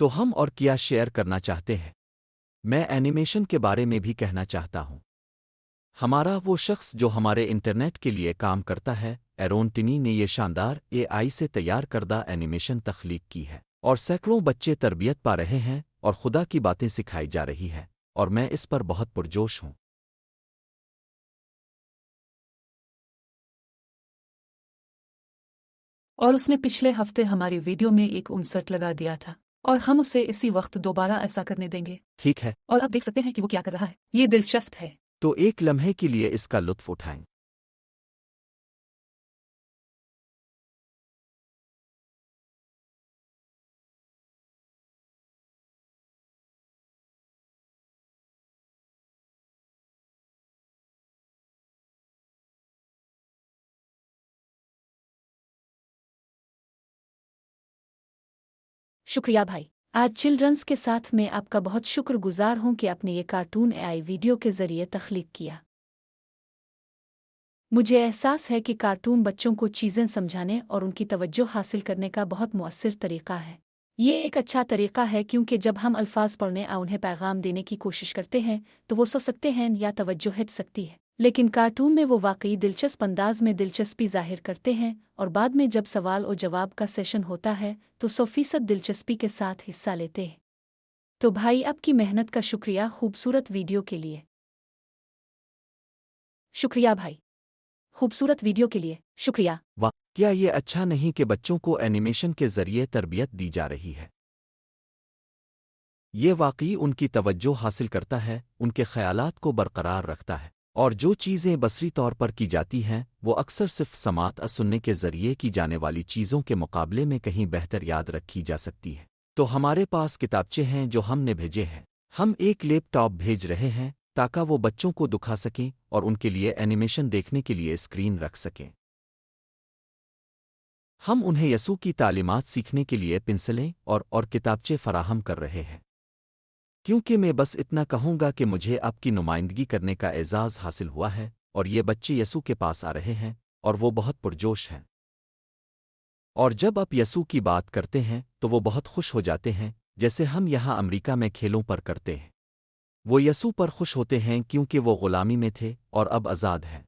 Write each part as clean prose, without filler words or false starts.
تو ہم اور کیا شیئر کرنا چاہتے ہیں؟ میں اینیمیشن کے بارے میں بھی کہنا چاہتا ہوں۔ ہمارا وہ شخص جو ہمارے انٹرنیٹ کے لیے کام کرتا ہے، ایرون ٹنی نے یہ شاندار اے آئی سے تیار کردہ اینیمیشن تخلیق کی ہے، اور سینکڑوں بچے تربیت پا رہے ہیں اور خدا کی باتیں سکھائی جا رہی ہے، اور میں اس پر بہت پرجوش ہوں۔ اور اس نے پچھلے ہفتے ہماری ویڈیو میں ایک انسرٹ لگا دیا تھا، اور ہم اسے اسی وقت دوبارہ ایسا کرنے دیں گے۔ ٹھیک ہے، اور اب دیکھ سکتے ہیں کہ وہ کیا کر رہا ہے۔ یہ دلچسپ ہے۔ تو ایک لمحے کے لیے اس کا لطف اٹھائیں۔ شکریہ بھائی۔ آج چلڈرنس کے ساتھ میں آپ کا بہت شکر گزار ہوں کہ آپ نے یہ کارٹون اے آئی ویڈیو کے ذریعے تخلیق کیا۔ مجھے احساس ہے کہ کارٹون بچوں کو چیزیں سمجھانے اور ان کی توجہ حاصل کرنے کا بہت مؤثر طریقہ ہے۔ یہ ایک اچھا طریقہ ہے کیونکہ جب ہم الفاظ پڑھنے اور انہیں پیغام دینے کی کوشش کرتے ہیں تو وہ سو سکتے ہیں یا توجہ ہٹ سکتی ہے، لیکن کارٹون میں وہ واقعی دلچسپ انداز میں دلچسپی ظاہر کرتے ہیں، اور بعد میں جب سوال و جواب کا سیشن ہوتا ہے تو 100% دلچسپی کے ساتھ حصہ لیتے ہیں۔ تو بھائی، آپ کی محنت کا شکریہ خوبصورت ویڈیو کے لیے۔ شکریہ بھائی، خوبصورت ویڈیو کے لیے شکریہ۔ واہ، کیا یہ اچھا نہیں کہ بچوں کو اینیمیشن کے ذریعے تربیت دی جا رہی ہے؟ یہ واقعی ان کی توجہ حاصل کرتا ہے، ان کے خیالات کو برقرار رکھتا ہے، اور جو چیزیں بصری طور پر کی جاتی ہیں وہ اکثر صرف سماعت سننے کے ذریعے کی جانے والی چیزوں کے مقابلے میں کہیں بہتر یاد رکھی جا سکتی ہے۔ تو ہمارے پاس کتابچے ہیں جو ہم نے بھیجے ہیں۔ ہم ایک لیپ ٹاپ بھیج رہے ہیں تاکہ وہ بچوں کو دکھا سکیں اور ان کے لیے اینیمیشن دیکھنے کے لیے اسکرین رکھ سکیں۔ ہم انہیں یسوع کی تعلیمات سیکھنے کے لیے پنسلیں اور کتابچے فراہم کر رہے ہیں۔ کیونکہ میں بس اتنا کہوں گا کہ مجھے آپ کی نمائندگی کرنے کا اعزاز حاصل ہوا ہے، اور یہ بچے یسوع کے پاس آ رہے ہیں اور وہ بہت پرجوش ہیں۔ اور جب آپ یسوع کی بات کرتے ہیں تو وہ بہت خوش ہو جاتے ہیں، جیسے ہم یہاں امریکہ میں کھیلوں پر کرتے ہیں۔ وہ یسوع پر خوش ہوتے ہیں کیونکہ وہ غلامی میں تھے اور اب آزاد ہیں۔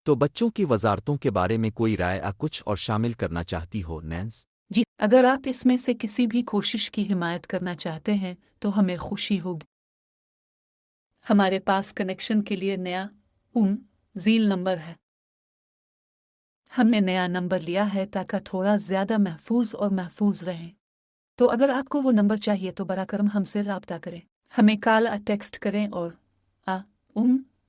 تو بچوں کی وزارتوں کے بارے میں کوئی رائے کچھ اور شامل کرنا چاہتی ہو نینس؟ جی، اگر آپ اس میں سے کسی بھی کوشش کی حمایت کرنا چاہتے ہیں تو ہمیں خوشی ہوگی۔ ہمارے پاس کنیکشن کے لیے نیا ذیل نمبر ہے۔ ہم نے نیا نمبر لیا ہے تاکہ تھوڑا زیادہ محفوظ رہیں۔ تو اگر آپ کو وہ نمبر چاہیے تو براہ کرم ہم سے رابطہ کریں۔ ہمیں کال ٹیکسٹ کریں اور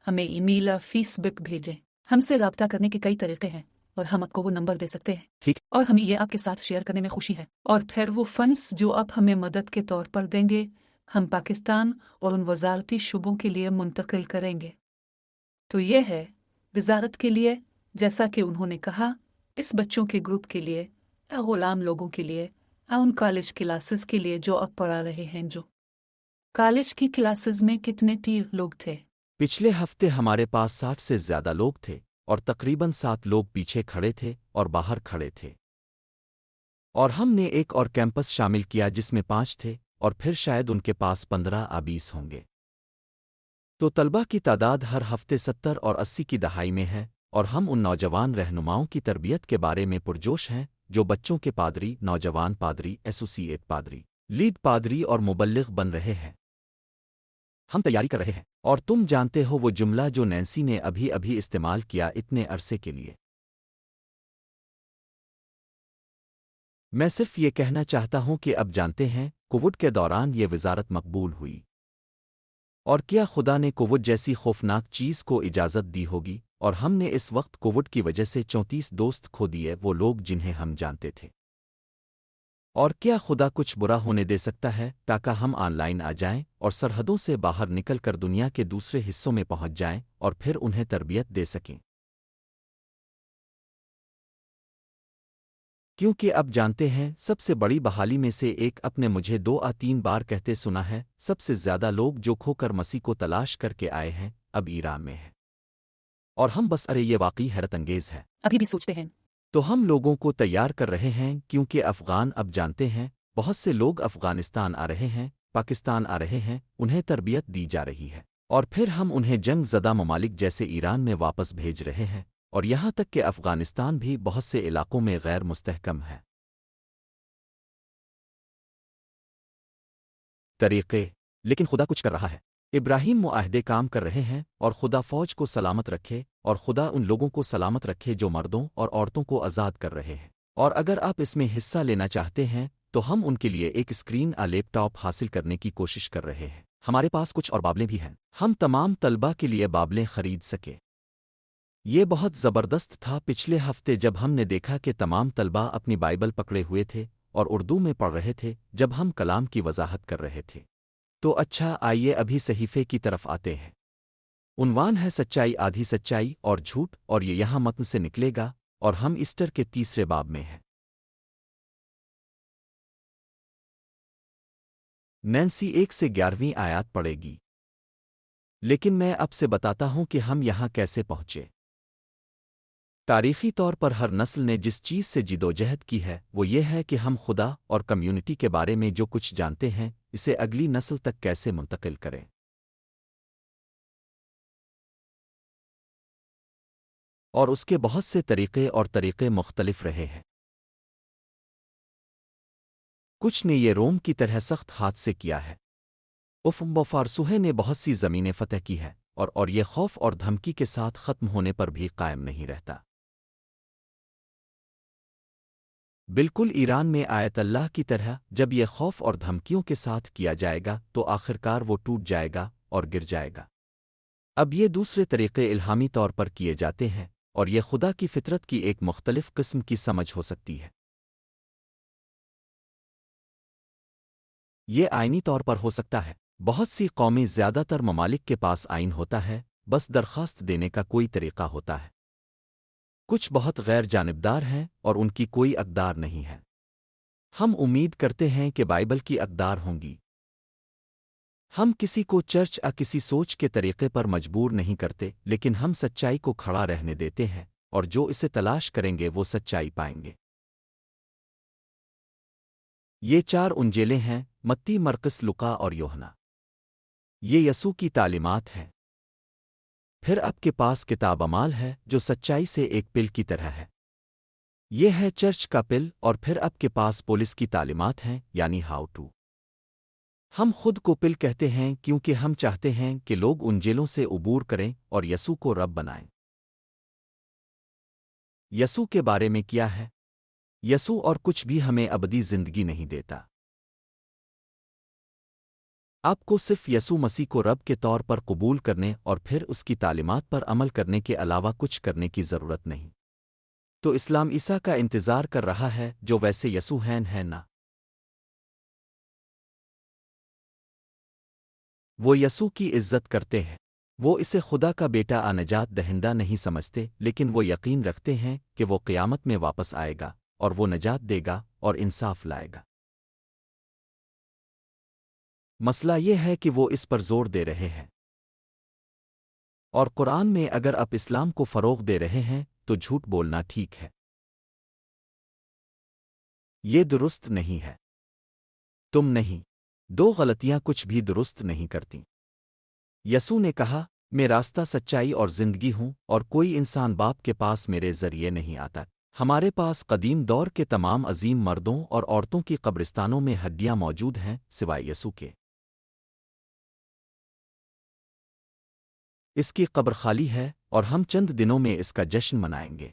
ہمیں ای میل فیس بک بھیجیں۔ ہم سے رابطہ کرنے کے کئی طریقے ہیں اور ہم آپ کو وہ نمبر دے سکتے ہیں۔ ٹھیک، اور ہمیں یہ آپ کے ساتھ شیئر کرنے میں خوشی ہے۔ اور پھر وہ فنڈز جو آپ ہمیں مدد کے طور پر دیں گے ہم پاکستان اور ان وزارتی شعبوں کے لیے منتقل کریں گے۔ تو یہ ہے وزارت کے لیے، جیسا کہ انہوں نے کہا، اس بچوں کے گروپ کے لیے، غلام لوگوں کے لیے، ان کالج کلاسز کے لیے جو اب پڑھا رہے ہیں۔ جو کالج کی کلاسز میں کتنے لوگ تھے؟ پچھلے ہفتے ہمارے پاس 60 سے زیادہ لوگ تھے، اور تقریباً 7 لوگ پیچھے کھڑے تھے اور باہر کھڑے تھے۔ اور ہم نے ایک اور کیمپس شامل کیا جس میں 5 تھے، اور پھر شاید ان کے پاس 15-20 ہوں گے۔ تو طلبہ کی تعداد ہر ہفتے 70 اور 80 کی دہائی میں ہے، اور ہم ان نوجوان رہنماؤں کی تربیت کے بارے میں پرجوش ہیں جو بچوں کے پادری، نوجوان پادری، ایسوسی ایٹ پادری، لیڈ پادری اور مبلغ بن رہے ہیں۔ ہم تیاری کر رہے ہیں، اور تم جانتے ہو وہ جملہ جو نینسی نے ابھی استعمال کیا اتنے عرصے کے لیے۔ میں صرف یہ کہنا چاہتا ہوں کہ اب جانتے ہیں کووڈ کے دوران یہ وزارت مقبول ہوئی۔ اور کیا خدا نے کووڈ جیسی خوفناک چیز کو اجازت دی ہوگی؟ اور ہم نے اس وقت کووڈ کی وجہ سے 34 دوست کھو دیے، وہ لوگ جنہیں ہم جانتے تھے۔ اور کیا خدا کچھ برا ہونے دے سکتا ہے تاکہ ہم آن لائن آ جائیں اور سرحدوں سے باہر نکل کر دنیا کے دوسرے حصوں میں پہنچ جائیں اور پھر انہیں تربیت دے سکیں؟ کیونکہ اب جانتے ہیں سب سے بڑی بحالی میں سے ایک اپنے مجھے 2-3 بار کہتے سنا ہے، سب سے زیادہ لوگ جو کھو کر مسیح کو تلاش کر کے آئے ہیں اب ایران میں ہیں۔ اور ہم بس یہ واقعی حیرت انگیز ہے۔ ابھی بھی سوچتے ہیں۔ تو ہم لوگوں کو تیار کر رہے ہیں کیونکہ افغان اب جانتے ہیں بہت سے لوگ افغانستان آ رہے ہیں، پاکستان آ رہے ہیں، انہیں تربیت دی جا رہی ہے، اور پھر ہم انہیں جنگ زدہ ممالک جیسے ایران میں واپس بھیج رہے ہیں، اور یہاں تک کہ افغانستان بھی بہت سے علاقوں میں غیر مستحکم ہے۔ طریقے، لیکن خدا کچھ کر رہا ہے۔ ابراہیم معاہدے کام کر رہے ہیں، اور خدا فوج کو سلامت رکھے، اور خدا ان لوگوں کو سلامت رکھے جو مردوں اور عورتوں کو آزاد کر رہے ہیں۔ اور اگر آپ اس میں حصہ لینا چاہتے ہیں تو ہم ان کے لیے ایک اسکرین لیپ ٹاپ حاصل کرنے کی کوشش کر رہے ہیں۔ ہمارے پاس کچھ اور بابلیں بھی ہیں، ہم تمام طلبہ کے لیے بابلیں خرید سکے۔ یہ بہت زبردست تھا پچھلے ہفتے جب ہم نے دیکھا کہ تمام طلبہ اپنی بائبل پکڑے ہوئے تھے اور اردو میں پڑھ رہے تھے جب ہم کلام کی وضاحت کر رہے تھے۔ تو اچھا، آئیے ابھی صحیفے کی طرف آتے ہیں۔ عنوان ہے سچائی، آدھی سچائی اور جھوٹ، اور یہ یہاں متن سے نکلے گا، اور ہم ایسٹر کے تیسرے باب میں ہیں۔ نینسی 1 سے 11ویں آیات پڑے گی، لیکن میں اب سے بتاتا ہوں کہ ہم یہاں کیسے پہنچے۔ تاریخی طور پر ہر نسل نے جس چیز سے جدوجہد کی ہے وہ یہ ہے کہ ہم خدا اور کمیونٹی کے بارے میں جو کچھ جانتے ہیں اسے اگلی نسل تک کیسے منتقل کریں۔ اور اس کے بہت سے طریقے مختلف رہے ہیں۔ کچھ نے یہ روم کی طرح سخت ہاتھ سے کیا ہے۔ فارسوہے نے بہت سی زمینیں فتح کی ہے، اور یہ خوف اور دھمکی کے ساتھ ختم ہونے پر بھی قائم نہیں رہتا۔ بالکل ایران میں آیت اللہ کی طرح جب یہ خوف اور دھمکیوں کے ساتھ کیا جائے گا تو آخرکار وہ ٹوٹ جائے گا اور گر جائے گا۔ اب یہ دوسرے طریقے الہامی طور پر کیے جاتے ہیں، اور یہ خدا کی فطرت کی ایک مختلف قسم کی سمجھ ہو سکتی ہے۔ یہ آئینی طور پر ہو سکتا ہے۔ بہت سی قومی زیادہ تر ممالک کے پاس آئین ہوتا ہے، بس درخواست دینے کا کوئی طریقہ ہوتا ہے۔ کچھ بہت غیر جانبدار ہیں اور ان کی کوئی اقدار نہیں ہے۔ ہم امید کرتے ہیں کہ بائبل کی اقدار ہوں گی۔ ہم کسی کو چرچ کسی سوچ کے طریقے پر مجبور نہیں کرتے، لیکن ہم سچائی کو کھڑا رہنے دیتے ہیں، اور جو اسے تلاش کریں گے وہ سچائی پائیں گے۔ یہ 4 انجیلیں ہیں، متی، مرقس، لوقا اور یوحنا۔ یہ یسوع کی تعلیمات ہیں۔ پھر آپ کے پاس کتاب اعمال ہے جو سچائی سے ایک پل کی طرح ہے۔ یہ ہے چرچ کا پل، اور پھر آپ کے پاس پولس کی تعلیمات ہیں، یعنی ہاؤ ٹو۔ ہم خود کو پل کہتے ہیں کیونکہ ہم چاہتے ہیں کہ لوگ انجیلوں سے عبور کریں اور یسوع کو رب بنائیں۔ یسوع کے بارے میں کیا ہے؟ یسوع اور کچھ بھی ہمیں ابدی زندگی نہیں دیتا۔ آپ کو صرف یسوع مسیح کو رب کے طور پر قبول کرنے اور پھر اس کی تعلیمات پر عمل کرنے کے علاوہ کچھ کرنے کی ضرورت نہیں۔ تو اسلام عیسیٰ کا انتظار کر رہا ہے جو ویسے یسوع ہے نہ۔ وہ یسوع کی عزت کرتے ہیں۔ وہ اسے خدا کا بیٹا نجات دہندہ نہیں سمجھتے، لیکن وہ یقین رکھتے ہیں کہ وہ قیامت میں واپس آئے گا، اور وہ نجات دے گا اور انصاف لائے گا۔ مسئلہ یہ ہے کہ وہ اس پر زور دے رہے ہیں۔ اور قرآن میں اگر آپ اسلام کو فروغ دے رہے ہیں تو جھوٹ بولنا ٹھیک ہے۔ یہ درست نہیں ہے۔ تم نہیں۔ 2 غلطیاں کچھ بھی درست نہیں کرتی۔ یسوع نے کہا، میں راستہ، سچائی اور زندگی ہوں، اور کوئی انسان باپ کے پاس میرے ذریعے نہیں آتا۔ ہمارے پاس قدیم دور کے تمام عظیم مردوں اور عورتوں کی قبرستانوں میں ہڈیاں موجود ہیں سوائے یسوع کے۔ اس کی قبر خالی ہے، اور ہم چند دنوں میں اس کا جشن منائیں گے۔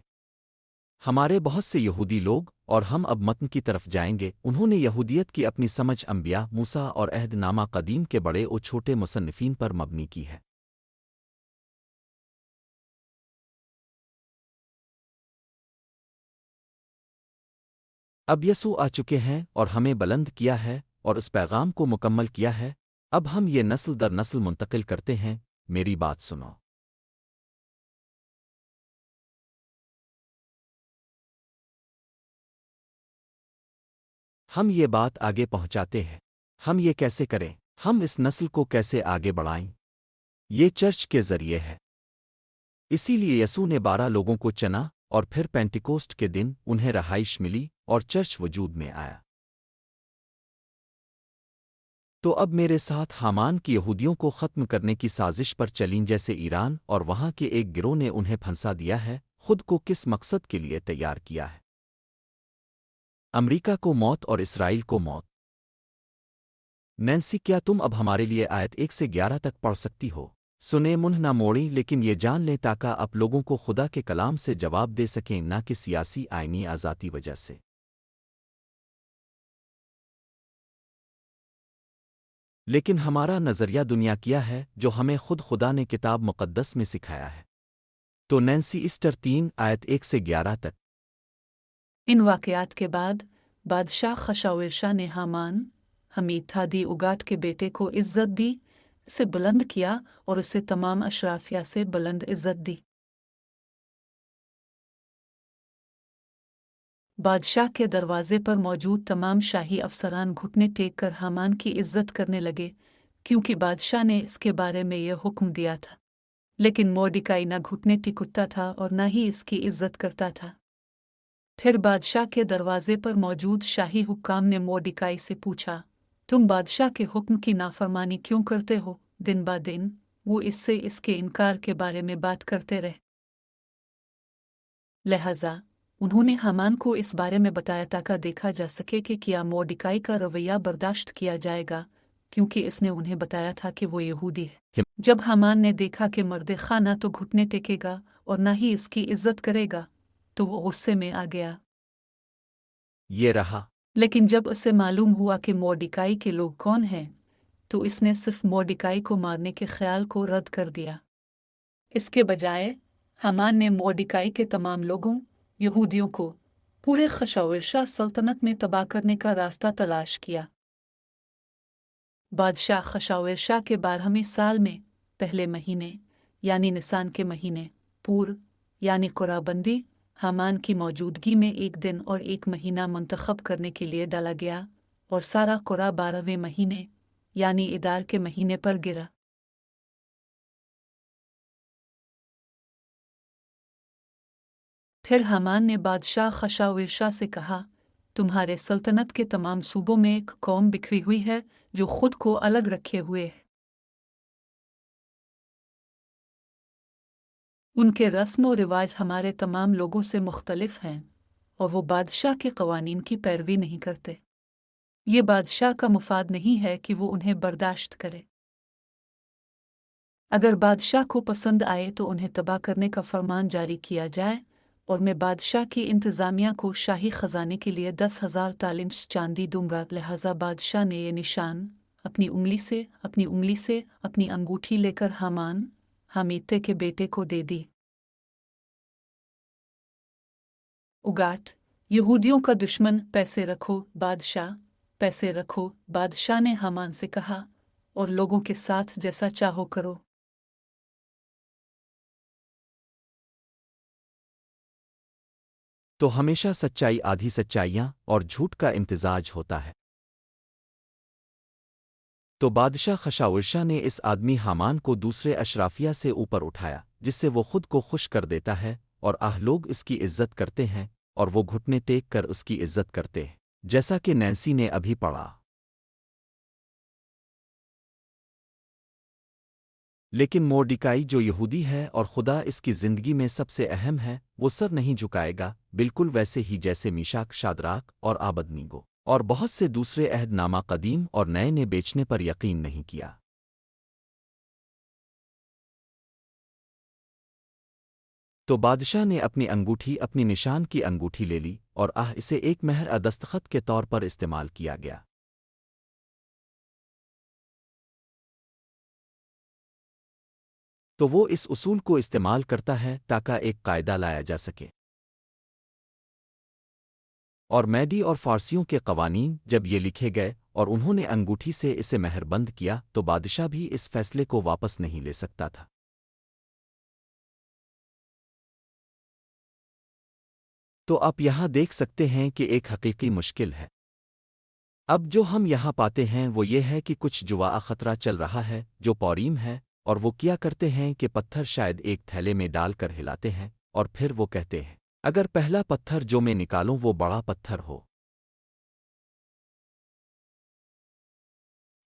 ہمارے بہت سے یہودی لوگ، اور ہم اب متن کی طرف جائیں گے، انہوں نے یہودیت کی اپنی سمجھ انبیاء، موسیٰ اور عہد نامہ قدیم کے بڑے اور چھوٹے مصنفین پر مبنی کی ہے۔ اب یسوع آ چکے ہیں اور ہمیں بلند کیا ہے اور اس پیغام کو مکمل کیا ہے۔ اب ہم یہ نسل در نسل منتقل کرتے ہیں۔ میری بات سنو۔ ہم یہ بات آگے پہنچاتے ہیں۔ ہم یہ کیسے کریں؟ ہم اس نسل کو کیسے آگے بڑھائیں؟ یہ چرچ کے ذریعے ہے۔ اسی لیے یسوع نے 12 لوگوں کو چنا، اور پھر پینٹیکوسٹ کے دن انہیں رہائش ملی اور چرچ وجود میں آیا۔ تو اب میرے ساتھ حامان کی یہودیوں کو ختم کرنے کی سازش پر چلیں، جیسے ایران اور وہاں کے ایک گروہ نے انہیں پھنسا دیا ہے، خود کو کس مقصد کے لیے تیار کیا ہے؟ امریکہ کو موت اور اسرائیل کو موت۔ نینسی، کیا تم اب ہمارے لیے آیت 1 سے 11 تک پڑھ سکتی ہو؟ سنے منہ نہ موڑیں، لیکن یہ جان لیں تاکہ آپ لوگوں کو خدا کے کلام سے جواب دے سکیں، نہ کہ سیاسی آئینی آزادی وجہ سے۔ لیکن ہمارا نظریہ دنیا کیا ہے جو ہمیں خود خدا نے کتاب مقدس میں سکھایا ہے؟ تو نینسی اسٹر 3 آیت 1 سے 11 تک۔ ان واقعات کے بعد بادشاہ خشاورشا نے حامان حمیدتھادی اگاٹ کے بیٹے کو عزت دی، اسے بلند کیا اور اسے تمام اشرافیہ سے بلند عزت دی۔ بادشاہ کے دروازے پر موجود تمام شاہی افسران گھٹنے ٹیک کر حامان کی عزت کرنے لگے، کیونکہ بادشاہ نے اس کے بارے میں یہ حکم دیا تھا۔ لیکن موردیکائی نہ گھٹنے ٹکتا تھا اور نہ ہی اس کی عزت کرتا تھا۔ پھر بادشاہ کے دروازے پر موجود شاہی حکام نے موردیکائی سے پوچھا، تم بادشاہ کے حکم کی نافرمانی کیوں کرتے ہو؟ دن با دن وہ اس سے اس کے انکار کے بارے میں بات کرتے رہے۔ لہذا انہوں نے حامان کو اس بارے میں بتایا تاکہ دیکھا جا سکے کہ کیا موردیکائی کا رویہ برداشت کیا جائے گا، کیونکہ اس نے انہیں بتایا تھا کہ وہ یہودی ہے۔ جب حامان نے دیکھا کہ مردخائی نہ تو گھٹنے ٹیکے گا اور نہ ہی اس کی عزت کرے گا، تو وہ غصے میں آ گیا۔ یہ رہا۔ لیکن جب اسے معلوم ہوا کہ موردیکائی کے لوگ کون ہیں، تو اس نے صرف موردیکائی کو مارنے کے خیال کو رد کر دیا۔ اس کے بجائے حامان نے موردیکائی کے تمام لوگوں، یہودیوں کو پورے خشاورشا سلطنت میں تباہ کرنے کا راستہ تلاش کیا۔ بادشاہ خشاورشا کے 12ویں سال میں پہلے مہینے یعنی نسان کے مہینے پور یعنی قرہ بندی حامان کی موجودگی میں ایک دن اور ایک مہینہ منتخب کرنے کے لیے ڈالا گیا، اور سارا قرہ 12ویں مہینے یعنی ادار کے مہینے پر گرا۔ پھر حامان نے بادشاہ خشاورشا سے کہا، تمہارے سلطنت کے تمام صوبوں میں ایک قوم بکھری ہوئی ہے جو خود کو الگ رکھے ہوئے ہے۔ ان کے رسم و رواج ہمارے تمام لوگوں سے مختلف ہیں، اور وہ بادشاہ کے قوانین کی پیروی نہیں کرتے۔ یہ بادشاہ کا مفاد نہیں ہے کہ وہ انہیں برداشت کرے۔ اگر بادشاہ کو پسند آئے تو انہیں تباہ کرنے کا فرمان جاری کیا جائے، اور میں بادشاہ کی انتظامیہ کو شاہی خزانے کے لیے 10,000 تالنٹس چاندی دوں گا۔ لہذا بادشاہ نے یہ نشان اپنی انگلی سے اپنی انگوٹھی لے کر حامان حمیدتے کے بیٹے کو دے دی۔ اگاٹ، یہودیوں کا دشمن، پیسے رکھو بادشاہ، پیسے رکھو۔ بادشاہ نے حامان سے کہا، اور لوگوں کے ساتھ جیسا چاہو کرو۔ تو ہمیشہ سچائی آدھی سچائیاں اور جھوٹ کا امتزاج ہوتا ہے۔ تو بادشاہ خشاورشا نے اس آدمی حامان کو دوسرے اشرافیہ سے اوپر اٹھایا، جس سے وہ خود کو خوش کر دیتا ہے، اور لوگ اس کی عزت کرتے ہیں، اور وہ گھٹنے ٹیک کر اس کی عزت کرتے ہیں، جیسا کہ نینسی نے ابھی پڑھا۔ لیکن موردیکائی جو یہودی ہے اور خدا اس کی زندگی میں سب سے اہم ہے، وہ سر نہیں جھکائے گا، بالکل ویسے ہی جیسے میشاک، شادراک اور آبدنیگو اور بہت سے دوسرے عہد نامہ قدیم اور نئے نے بیچنے پر یقین نہیں کیا۔ تو بادشاہ نے اپنی انگوٹھی، اپنی نشان کی انگوٹھی لے لی، اور اسے ایک مہر دستخط کے طور پر استعمال کیا گیا۔ تو وہ اس اصول کو استعمال کرتا ہے تاکہ ایک قاعدہ لایا جا سکے۔ اور میڈی اور فارسیوں کے قوانین جب یہ لکھے گئے اور انہوں نے انگوٹھی سے اسے مہر بند کیا، تو بادشاہ بھی اس فیصلے کو واپس نہیں لے سکتا تھا۔ تو آپ یہاں دیکھ سکتے ہیں کہ ایک حقیقی مشکل ہے۔ اب جو ہم یہاں پاتے ہیں وہ یہ ہے کہ کچھ جوا خطرہ چل رہا ہے جو پوریم ہے، اور وہ کیا کرتے ہیں کہ پتھر شاید ایک تھیلے میں ڈال کر ہلاتے ہیں، اور پھر وہ کہتے ہیں، اگر پہلا پتھر جو میں نکالوں وہ بڑا پتھر ہو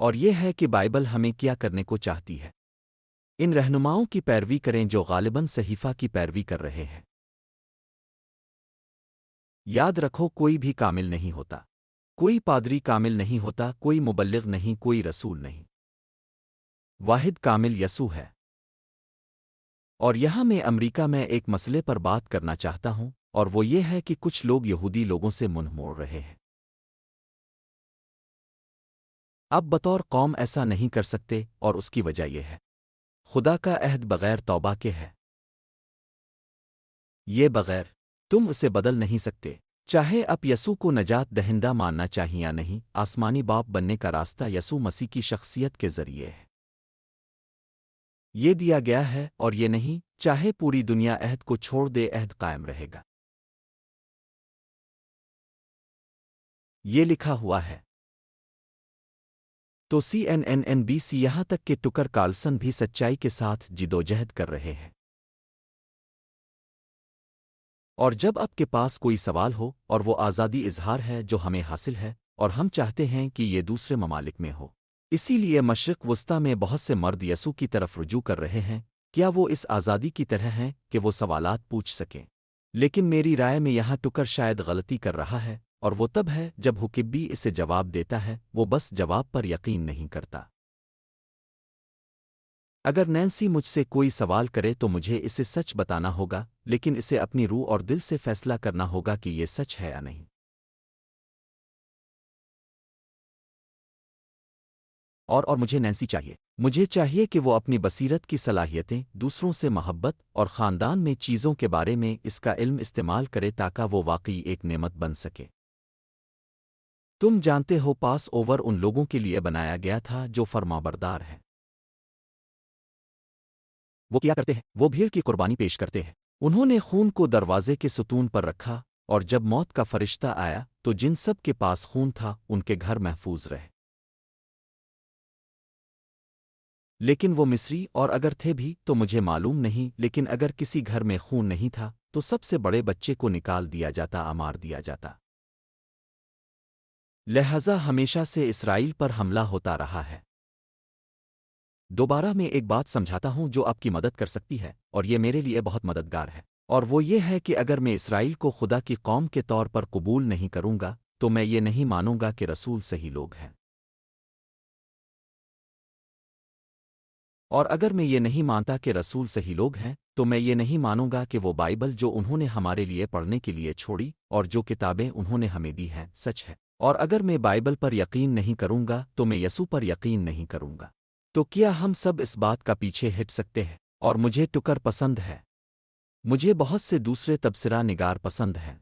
اور یہ ہے کہ بائبل ہمیں کیا کرنے کو چاہتی ہے۔ ان رہنماؤں کی پیروی کریں جو غالباً صحیفہ کی پیروی کر رہے ہیں۔ یاد رکھو، کوئی بھی کامل نہیں ہوتا، کوئی پادری کامل نہیں ہوتا، کوئی مبلغ نہیں، کوئی رسول نہیں، واحد کامل یسوع ہے۔ اور یہاں میں امریکہ میں ایک مسئلے پر بات کرنا چاہتا ہوں، اور وہ یہ ہے کہ کچھ لوگ یہودی لوگوں سے منہ موڑ رہے ہیں۔ اب بطور قوم ایسا نہیں کر سکتے، اور اس کی وجہ یہ ہے، خدا کا عہد بغیر توبہ کے ہے۔ یہ بغیر تم اسے بدل نہیں سکتے، چاہے اب یسوع کو نجات دہندہ ماننا چاہیے یا نہیں۔ آسمانی باپ بننے کا راستہ یسوع مسیح کی شخصیت کے ذریعے ہے۔ یہ دیا گیا ہے، اور یہ نہیں، چاہے پوری دنیا عہد کو چھوڑ دے، عہد قائم رہے گا۔ یہ لکھا ہوا ہے۔ تو CNN NBC یہاں تک کہ ٹکر کارلسن بھی سچائی کے ساتھ جدوجہد کر رہے ہیں۔ اور جب آپ کے پاس کوئی سوال ہو، اور وہ آزادی اظہار ہے جو ہمیں حاصل ہے، اور ہم چاہتے ہیں کہ یہ دوسرے ممالک میں ہو، اسی لیے مشرق وسطی میں بہت سے مرد یسوع کی طرف رجوع کر رہے ہیں۔ کیا وہ اس آزادی کی طرح ہیں کہ وہ سوالات پوچھ سکیں؟ لیکن میری رائے میں یہاں ٹکر شاید غلطی کر رہا ہے، اور وہ تب ہے جب حکبی اسے جواب دیتا ہے، وہ بس جواب پر یقین نہیں کرتا۔ اگر نینسی مجھ سے کوئی سوال کرے تو مجھے اسے سچ بتانا ہوگا، لیکن اسے اپنی روح اور دل سے فیصلہ کرنا ہوگا کہ یہ سچ ہے یا نہیں۔ اور مجھے نینسی چاہیے۔ مجھے چاہیے کہ وہ اپنی بصیرت کی صلاحیتیں، دوسروں سے محبت اور خاندان میں چیزوں کے بارے میں اس کا علم استعمال کرے تاکہ وہ واقعی ایک نعمت بن سکے۔ تم جانتے ہو، پاس اوور ان لوگوں کے لیے بنایا گیا تھا جو فرمانبردار ہیں۔ وہ کیا کرتے ہیں؟ وہ بھیڑ کی قربانی پیش کرتے ہیں۔ انہوں نے خون کو دروازے کے ستون پر رکھا، اور جب موت کا فرشتہ آیا تو جن سب کے پاس خون تھا ان کے گھر محفوظ رہے۔ لیکن وہ مصری، اور اگر تھے بھی تو مجھے معلوم نہیں، لیکن اگر کسی گھر میں خون نہیں تھا تو سب سے بڑے بچے کو نکال دیا جاتا، مار دیا جاتا۔ لہذا ہمیشہ سے اسرائیل پر حملہ ہوتا رہا ہے۔ دوبارہ میں ایک بات سمجھاتا ہوں جو آپ کی مدد کر سکتی ہے، اور یہ میرے لیے بہت مددگار ہے، اور وہ یہ ہے کہ اگر میں اسرائیل کو خدا کی قوم کے طور پر قبول نہیں کروں گا تو میں یہ نہیں مانوں گا کہ رسول صحیح لوگ ہیں۔ اور اگر میں یہ نہیں مانتا کہ رسول صحیح لوگ ہیں تو میں یہ نہیں مانوں گا کہ وہ بائبل جو انہوں نے ہمارے لیے پڑھنے کے لیے چھوڑی اور جو کتابیں انہوں نے ہمیں دی ہیں سچ ہے۔ اور اگر میں بائبل پر یقین نہیں کروں گا تو میں یسوع پر یقین نہیں کروں گا۔ تو کیا ہم سب اس بات کا پیچھے ہٹ سکتے ہیں؟ اور مجھے ٹکر پسند ہے، مجھے بہت سے دوسرے تبصرہ نگار پسند ہیں،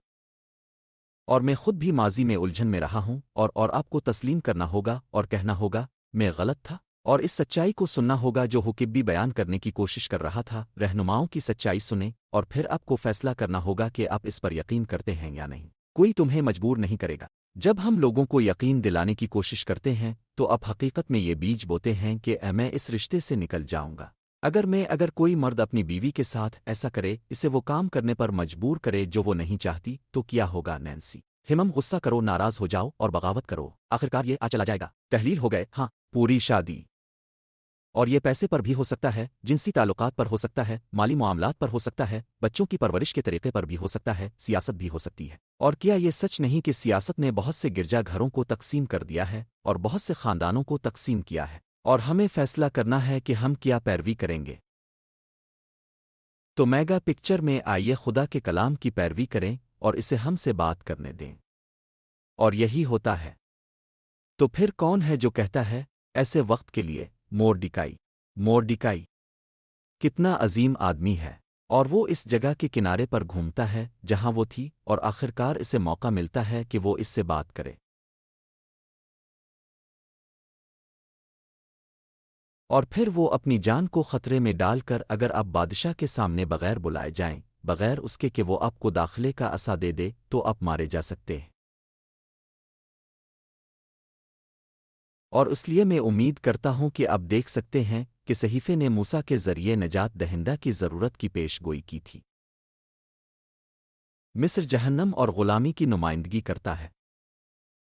اور میں خود بھی ماضی میں الجھن میں رہا ہوں، اور آپ کو تسلیم کرنا ہوگا اور کہنا ہوگا میں غلط تھا، اور اس سچائی کو سننا ہوگا جو حکبی بیان کرنے کی کوشش کر رہا تھا۔ رہنماؤں کی سچائی سنیں، اور پھر آپ کو فیصلہ کرنا ہوگا کہ آپ اس پر یقین کرتے ہیں یا نہیں۔ کوئی تمہیں مجبور نہیں کرے گا۔ جب ہم لوگوں کو یقین دلانے کی کوشش کرتے ہیں تو اب حقیقت میں یہ بیج بوتے ہیں کہ میں اس رشتے سے نکل جاؤں گا۔ اگر کوئی مرد اپنی بیوی کے ساتھ ایسا کرے، اسے وہ کام کرنے پر مجبور کرے جو وہ نہیں چاہتی، تو کیا ہوگا؟ نینسی ہمم غصہ کرو، ناراض ہو جاؤ اور بغاوت کرو، آخرکار یہ چلا جائے گا۔ تحلیل ہو گئے، ہاں، پوری شادی۔ اور یہ پیسے پر بھی ہو سکتا ہے، جنسی تعلقات پر ہو سکتا ہے، مالی معاملات پر ہو سکتا ہے، بچوں کی پرورش کے طریقے پر بھی ہو سکتا ہے، سیاست بھی ہو سکتی ہے۔ اور کیا یہ سچ نہیں کہ سیاست نے بہت سے گرجا گھروں کو تقسیم کر دیا ہے اور بہت سے خاندانوں کو تقسیم کیا ہے؟ اور ہمیں فیصلہ کرنا ہے کہ ہم کیا پیروی کریں گے۔ تو میگا پکچر میں آئیے خدا کے کلام کی پیروی کریں اور اسے ہم سے بات کرنے دیں۔ اور یہی ہوتا ہے۔ تو پھر کون ہے جو کہتا ہے ایسے وقت کے لیے مورڈیکائی کتنا عظیم آدمی ہے، اور وہ اس جگہ کے کنارے پر گھومتا ہے جہاں وہ تھی، اور آخرکار اسے موقع ملتا ہے کہ وہ اس سے بات کرے۔ اور پھر وہ اپنی جان کو خطرے میں ڈال کر، اگر آپ بادشاہ کے سامنے بغیر بلائے جائیں، بغیر اس کے کہ وہ آپ کو داخلے کا عصا دے دے، تو آپ مارے جا سکتے ہیں۔ اور اس لیے میں امید کرتا ہوں کہ آپ دیکھ سکتے ہیں کہ صحیفے نے موسیٰ کے ذریعے نجات دہندہ کی ضرورت کی پیش گوئی کی تھی۔ مصر جہنم اور غلامی کی نمائندگی کرتا ہے۔